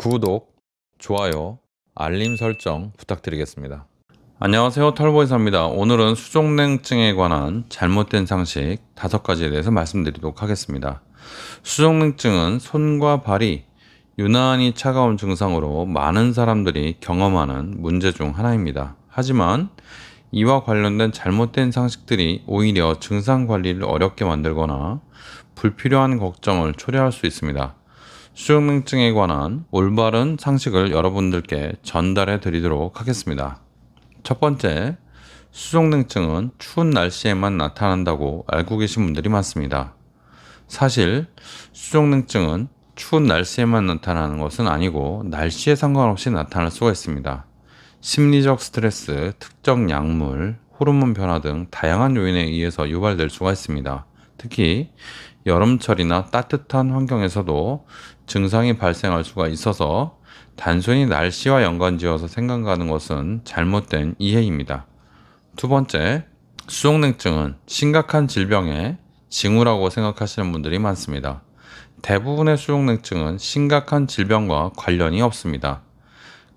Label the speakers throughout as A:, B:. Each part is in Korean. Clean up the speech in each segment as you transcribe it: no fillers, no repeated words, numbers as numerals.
A: 구독, 좋아요, 알림 설정 부탁드리겠습니다. 안녕하세요, 털보이사입니다. 오늘은 수족냉증에 관한 잘못된 상식 5가지에 대해서 말씀드리도록 하겠습니다. 수족냉증은 손과 발이 유난히 차가운 증상으로 많은 사람들이 경험하는 문제 중 하나입니다. 하지만 이와 관련된 잘못된 상식들이 오히려 증상 관리를 어렵게 만들거나 불필요한 걱정을 초래할 수 있습니다. 수족냉증에 관한 올바른 상식을 여러분들께 전달해 드리도록 하겠습니다. 첫 번째, 수족냉증은 추운 날씨에만 나타난다고 알고 계신 분들이 많습니다. 사실 수족냉증은 추운 날씨에만 나타나는 것은 아니고 날씨에 상관없이 나타날 수가 있습니다. 심리적 스트레스, 특정 약물, 호르몬 변화 등 다양한 요인에 의해서 유발될 수가 있습니다. 특히 여름철이나 따뜻한 환경에서도 증상이 발생할 수가 있어서 단순히 날씨와 연관지어서 생각하는 것은 잘못된 이해입니다. 두 번째, 수족냉증은 심각한 질병의 징후라고 생각하시는 분들이 많습니다. 대부분의 수족냉증은 심각한 질병과 관련이 없습니다.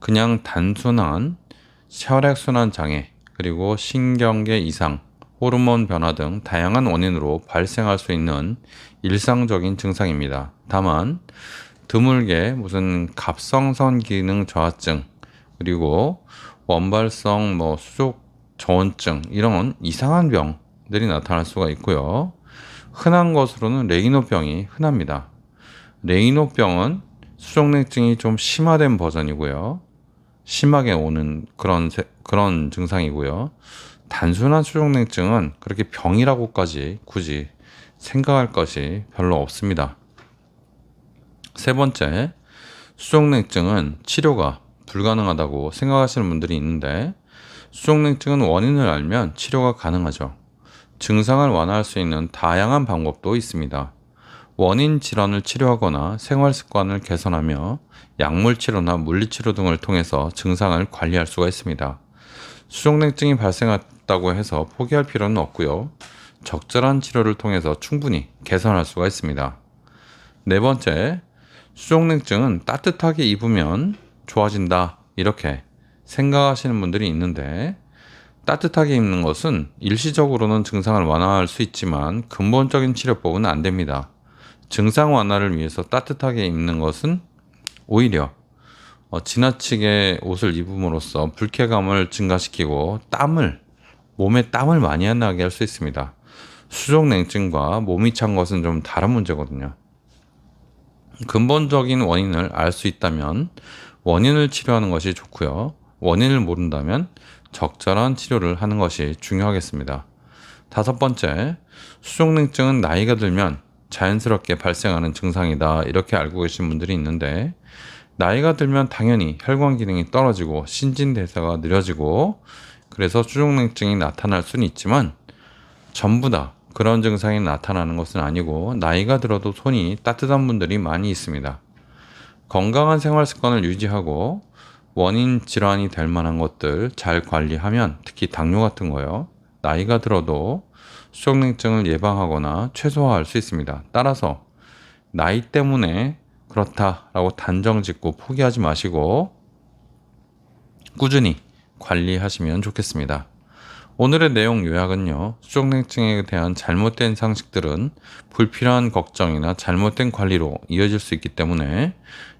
A: 그냥 단순한 혈액순환 장애, 그리고 신경계 이상, 호르몬 변화 등 다양한 원인으로 발생할 수 있는 일상적인 증상입니다. 다만 드물게 무슨 갑상선 기능 저하증, 그리고 원발성 수족 저온증 이런 이상한 병들이 나타날 수가 있고요. 흔한 것으로는 레이노병이 흔합니다. 레이노병은 수족냉증이 좀 심화된 버전이고요. 심하게 오는 그런 증상이고요. 단순한 수족냉증은 그렇게 병이라고까지 굳이 생각할 것이 별로 없습니다. 세 번째, 수족냉증은 치료가 불가능하다고 생각하시는 분들이 있는데 수족냉증은 원인을 알면 치료가 가능하죠. 증상을 완화할 수 있는 다양한 방법도 있습니다. 원인 질환을 치료하거나 생활 습관을 개선하며 약물 치료나 물리치료 등을 통해서 증상을 관리할 수가 있습니다. 수족냉증이 발생했다고 해서 포기할 필요는 없고요. 적절한 치료를 통해서 충분히 개선할 수가 있습니다. 네 번째, 수족냉증은 따뜻하게 입으면 좋아진다 이렇게 생각하시는 분들이 있는데 따뜻하게 입는 것은 일시적으로는 증상을 완화할 수 있지만 근본적인 치료법은 안 됩니다. 증상 완화를 위해서 따뜻하게 입는 것은 오히려 지나치게 옷을 입음으로써 불쾌감을 증가시키고 몸에 땀을 많이 나게 할 수 있습니다. 수족냉증과 몸이 찬 것은 좀 다른 문제거든요. 근본적인 원인을 알 수 있다면 원인을 치료하는 것이 좋고요. 원인을 모른다면 적절한 치료를 하는 것이 중요하겠습니다. 다섯 번째, 수족냉증은 나이가 들면 자연스럽게 발생하는 증상이다 이렇게 알고 계신 분들이 있는데 나이가 들면 당연히 혈관 기능이 떨어지고 신진대사가 느려지고 그래서 수족냉증이 나타날 수는 있지만 전부 다 그런 증상이 나타나는 것은 아니고 나이가 들어도 손이 따뜻한 분들이 많이 있습니다. 건강한 생활 습관을 유지하고 원인 질환이 될 만한 것들 잘 관리하면 특히 당뇨 같은 거요. 나이가 들어도 수족냉증을 예방하거나 최소화할 수 있습니다. 따라서 나이 때문에 그렇다라고 단정 짓고 포기하지 마시고 꾸준히 관리하시면 좋겠습니다. 오늘의 내용 요약은요. 수족냉증에 대한 잘못된 상식들은 불필요한 걱정이나 잘못된 관리로 이어질 수 있기 때문에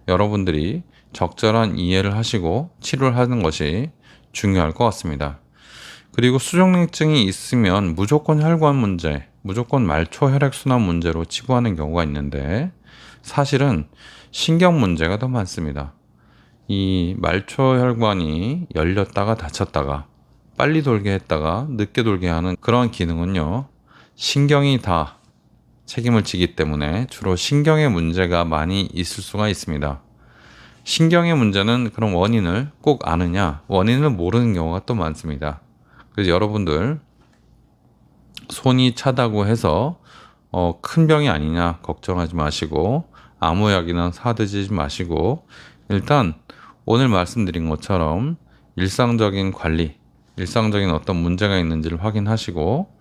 A: 여러분들이 적절한 이해를 하시고 치료를 하는 것이 중요할 것 같습니다. 그리고 수족냉증이 있으면 무조건 혈관 문제, 무조건 말초 혈액순환 문제로 치부하는 경우가 있는데 사실은 신경 문제가 더 많습니다. 이 말초 혈관이 열렸다가 닫혔다가 빨리 돌게 했다가 늦게 돌게 하는 그런 기능은요. 신경이 다 책임을 지기 때문에 주로 신경의 문제가 많이 있을 수가 있습니다. 신경의 문제는 그런 원인을 꼭 아느냐, 원인을 모르는 경우가 또 많습니다. 그래서 여러분들 손이 차다고 해서 큰 병이 아니냐 걱정하지 마시고 아무 약이나 사드시지 마시고 일단 오늘 말씀드린 것처럼 일상적인 관리, 일상적인 어떤 문제가 있는지를 확인하시고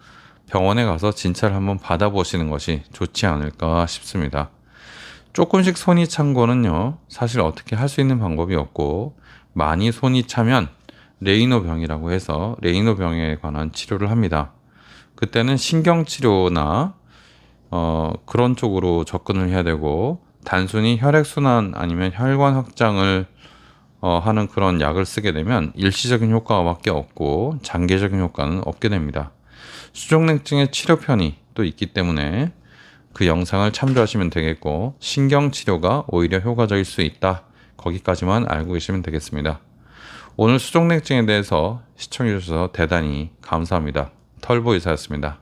A: 병원에 가서 진찰을 한번 받아보시는 것이 좋지 않을까 싶습니다. 조금씩 손이 찬 거는요, 사실 어떻게 할 수 있는 방법이 없고, 많이 손이 차면 레이노병이라고 해서 레이노병에 관한 치료를 합니다. 그때는 신경치료나 그런 쪽으로 접근을 해야 되고, 단순히 혈액순환 아니면 혈관 확장을 하는 그런 약을 쓰게 되면 일시적인 효과밖에 없고 장기적인 효과는 없게 됩니다. 수족냉증의 치료편이 또 있기 때문에 그 영상을 참조하시면 되겠고, 신경치료가 오히려 효과적일 수 있다. 거기까지만 알고 계시면 되겠습니다. 오늘 수족냉증에 대해서 시청해 주셔서 대단히 감사합니다. 털보 의사였습니다.